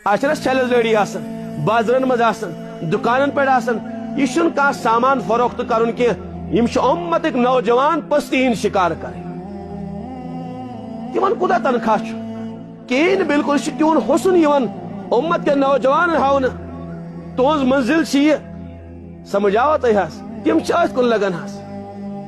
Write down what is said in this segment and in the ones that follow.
اشرس چھلس لڑی آسن بازرن مز آسن دکانن پہ آسن یہ چھن کانٛہہ سامان فروخت کرن کی یم چھ امتک نوجوان پستی ہند شکار کریں تمن کوتاہ تنخواہ چھ کہین بالکل تہن حسن یوان امت کے نوجوان ہاؤن تہذ منزل چھ یہ سمجھ آوا تہ حس تم ات کن لگان حس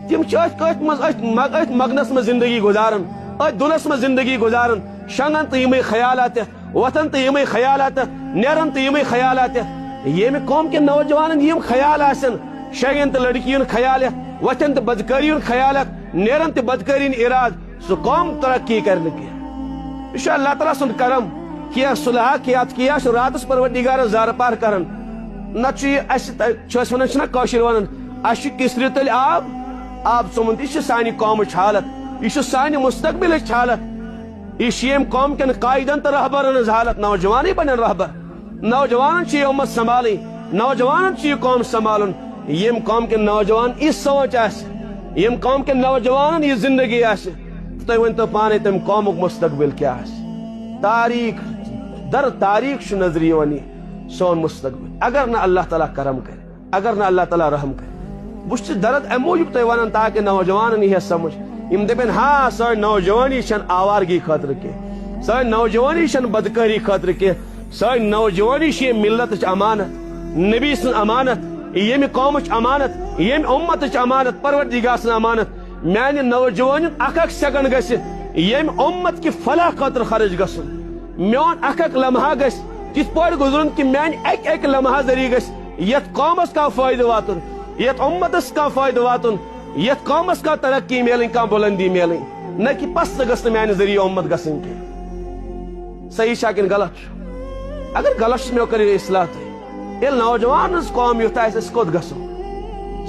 تم ات مگنس میں زندگی گزارن ات دلس میں زندگی گزارن شنگن تو یمے خیالات وتن تو یمے خیالات نیرن تو یمے خیالات یمہ قوم کے نوجوان یم خیال آسن شنگن تو لڑکی خیال وتن تو بدکاری خیالات نیرن تو بدکاری اراد سہ قوم ترقی کرنے کی یہ اللہ تعالیٰ سن کرم کیا صلح کیا راتس پروردگار زار پار کرن نہ کاشر ونان اس کسر تل آب ثمن یہ سانہ قوم حالت یہ سانہ مستقبل حالت یہ قوم کن قائدن تو رہبرن حالت نوجوان بنن رہبر نوجوان یہ امت سنبھالیں نوجوان یہ قوم سنبھالن یم قوم کے نوجوان یہ سوچ یم قوم کے نوجوان یہ زندگی تھی ورنو پانے تم قوم مستقبل کیا تاریخ در تاریخ نظری ونی سون مستقبل اگر نہ اللہ تعالیٰ کرم کرے اگر نہ اللہ تعالیٰ رحم کرے بس درد ام موجود تھی ونان تاکہ نوجوان یہ سمجھ یم دپن ہاں ساری نوجوانی چھن آوارگی خاطر کی ساری نوجوانی چھن بدکاری خاطر کی ساری نوجوانی چھ ملت امانت نبی سن امانت یم قوم امانت یم امت امانت پروردگار سن امانت میانہ نوجوان اک سیکنڈ گھس یم امت کی فلاح خاطر خرچ گھن میون اک لمحہ گھس تھ پہ گزرن کہ میانہ اک لمحہ ذریعہ گھس یت قومس کا فائدہ واتن یت امتس کا فائدہ واتن یت قومس کا ترقی ملن کا بلندی ملن نہ کہ پست گھس میانہ ذریعہ امت گھن کی صحیح شاکن غلط اگر غلط مے کر اصلاح تھی نوجوان قوم یوت اس کوت گھسو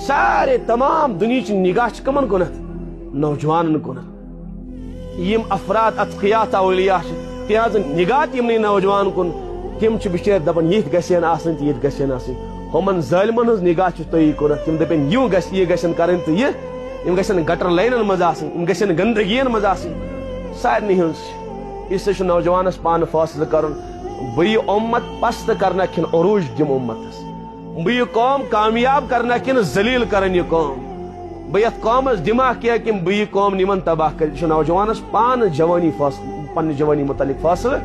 سارے تمام دنیا نگاہ کمن کنت نوجوان کنت یم افراد اتقیات اولیاء تہذ نگاہ یمن نوجوان کن تم بچیر دپان یہ گھن آسن تو یہ گھن آسن ہمن ظالمن ہز نگاہ تھی کنت تم دپن یوں گھس یہ گھن کرن تو یہ گھن گٹر لائنن مز آسن گھن گندگین مز آسن سارے ہز اس نوجوانس پان فاصلہ کرن بہ یہ امت پست کرنا کن عروج دم امتس بہ یہ قوم کامیاب کرنا کن ذلیل کرن یہ قوم بہ یت قومس دماغ کیا کہ بہ یہ قوم نمن تباہ کر نوجوانس پان جوانی فاصلہ پن جوانی متعلق فاصلہ